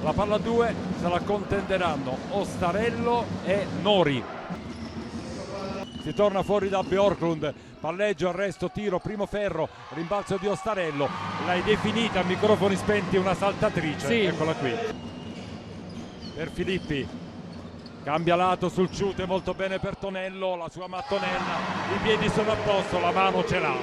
La palla 2 se la contenderanno Ostarello e Nori. Si torna fuori da Bjorklund, palleggio, arresto, tiro, primo ferro, rimbalzo di Ostarello. L'hai definita a microfoni spenti una saltatrice, sì. Eccola qui. Per Filippi, cambia lato sul chute, molto bene per Tonello, la sua mattonella, i piedi sono a posto, la mano ce l'ha.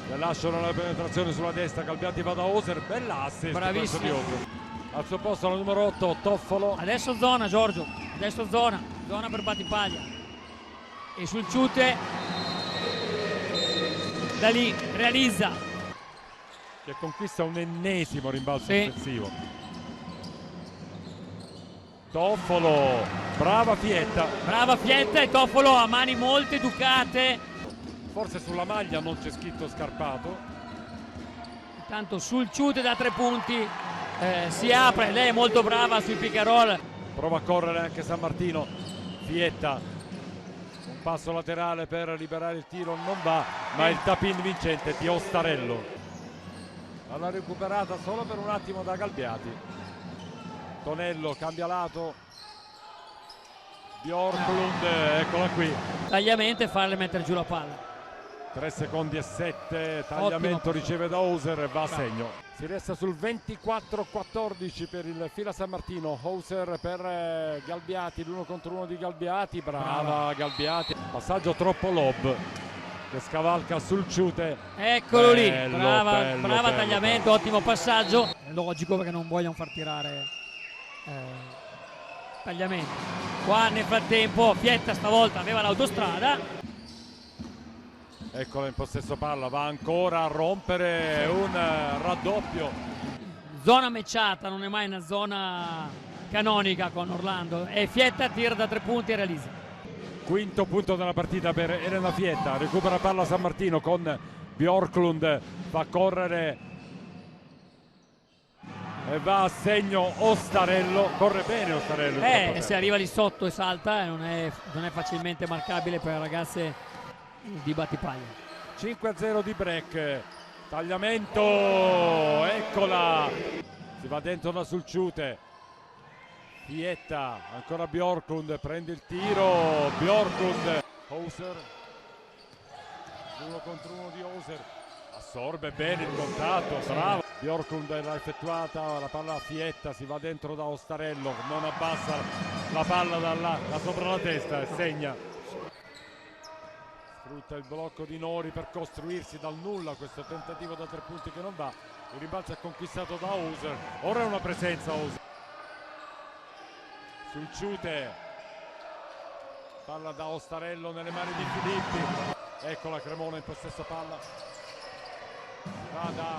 Le lasciano la penetrazione sulla destra, Galbiati va da Oser, bella assist. Bravissimo. Di Oser. Al suo posto la numero 8, Toffolo. Adesso zona Giorgio, adesso zona per Battipaglia. E sul chute, da lì, realizza. Che conquista un ennesimo rimbalzo offensivo. Toffolo, brava Fietta. Brava Fietta e Toffolo ha mani molto educate. Forse sulla maglia non c'è scritto scarpato. Intanto sul chute da 3 punti si apre, lei è molto brava sui pick and roll. Prova a correre anche San Martino. Fietta, un passo laterale per liberare il tiro, non va, ma il tap-in vincente di Ostarello. Alla recuperata solo per un attimo da Galbiati. Tonello cambia lato. Bjorklund, eccola qui. Tagliamento e farle mettere giù la palla. 3 secondi e 7, tagliamento, riceve da Hauser e va a segno. Si resta sul 24-14 per il Fila San Martino. Hauser per Galbiati, l'1 contro 1 di Galbiati, brava Galbiati. Passaggio troppo lob che scavalca sul chute. Eccolo lì, bello, brava tagliamento, ottimo passaggio. È logico perché non vogliono far tirare tagliamento. Qua nel frattempo Fietta stavolta aveva l'autostrada. Eccola in possesso palla, va ancora a rompere un raddoppio. Zona matchata, non è mai una zona canonica con Orlando. E Fietta tira da 3 punti e realizza. Quinto punto della partita per Elena Fietta, recupera palla San Martino con Bjorklund, fa correre e va a segno Ostarello, corre bene Ostarello. Se arriva lì sotto e salta non è facilmente marcabile per le ragazze di Battipaglia. 5-0 di break, tagliamento, eccola, si va dentro da sul chute. Fietta, ancora Bjorklund, prende il tiro, Bjorklund, Hauser, 1 contro 1 di Hauser, assorbe bene il contatto, bravo. Bjorklund l'ha effettuata, la palla a Fietta, si va dentro da Ostarello, non abbassa la palla da sopra la testa e segna. Sfrutta il blocco di Nori per costruirsi dal nulla questo tentativo da 3 punti che non va. Il rimbalzo è conquistato da Hauser, ora è una presenza Hauser. Sul chute, palla da Ostarello nelle mani di Filippi, ecco la Cremona in possesso palla, va da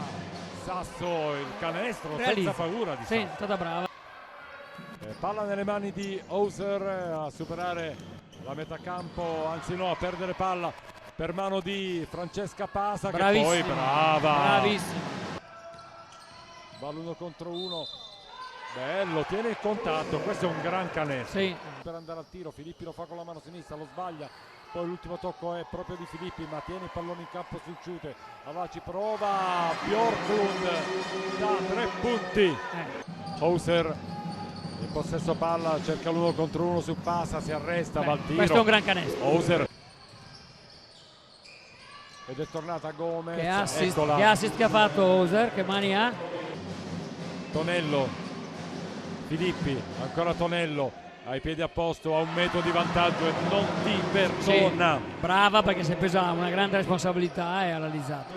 Sasso il canestro senza paura di Sasso. Stata brava. Palla nelle mani di Hauser a superare la metà campo, anzi no, a perdere palla per mano di Francesca Pasa, bravissima, che poi brava, bravissima, va l'1 contro 1. Bello, tiene il contatto, questo è un gran canestro. Sì. Per andare al tiro, Filippi lo fa con la mano sinistra, lo sbaglia, poi l'ultimo tocco è proprio di Filippi, ma tiene il pallone in campo sul chute. Avaci prova, Bjorklund da 3 punti. Hauser in possesso palla, cerca l'1 contro 1 su Pasa, si arresta, va al tiro. Questo è un gran canestro. Hauser. Ed è tornata Gomez. Che assist che ha fatto Hauser, che mani ha? Tonello. Filippi, ancora Tonello, ha i piedi a posto, ha 1 metro di vantaggio e non ti perdona. Sì, brava perché si è presa una grande responsabilità e ha realizzato.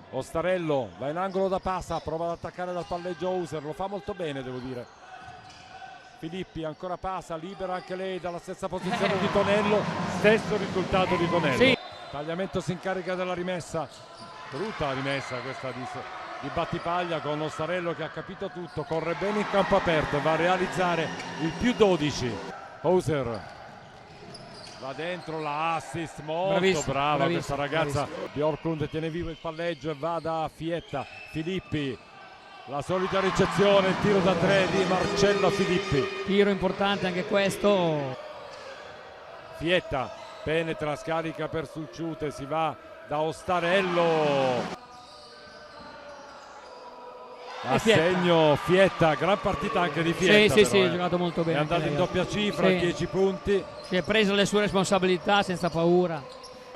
Ostarello va in angolo da Pasa, prova ad attaccare dal palleggio Hauser, lo fa molto bene devo dire. Filippi, ancora Pasa, libera anche lei dalla stessa posizione di Tonello, stesso risultato di Tonello. Sì. Tagliamento si incarica della rimessa, brutta rimessa questa di Battipaglia con Ostarello che ha capito tutto, corre bene in campo aperto e va a realizzare il più 12. Hauser va dentro, la assist molto brava questa ragazza. Bjorklund tiene vivo il palleggio e va da Fietta. Filippi, la solita ricezione, il tiro da 3 di Marcella Filippi. Tiro importante anche questo. Fietta penetra, scarica per sul chute, si va da Ostarello. A segno Fietta, gran partita anche di Fietta. Sì, ha giocato molto bene. È andato in doppia cifra, sì. 10 punti. Si è preso le sue responsabilità senza paura.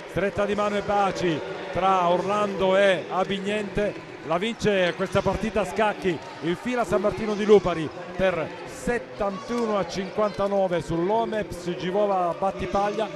Stretta di mano e baci tra Orlando e Abignente. La vince questa partita a scacchi il Fila San Martino di Lupari per 71-59 sull'Omeps Givova Battipaglia.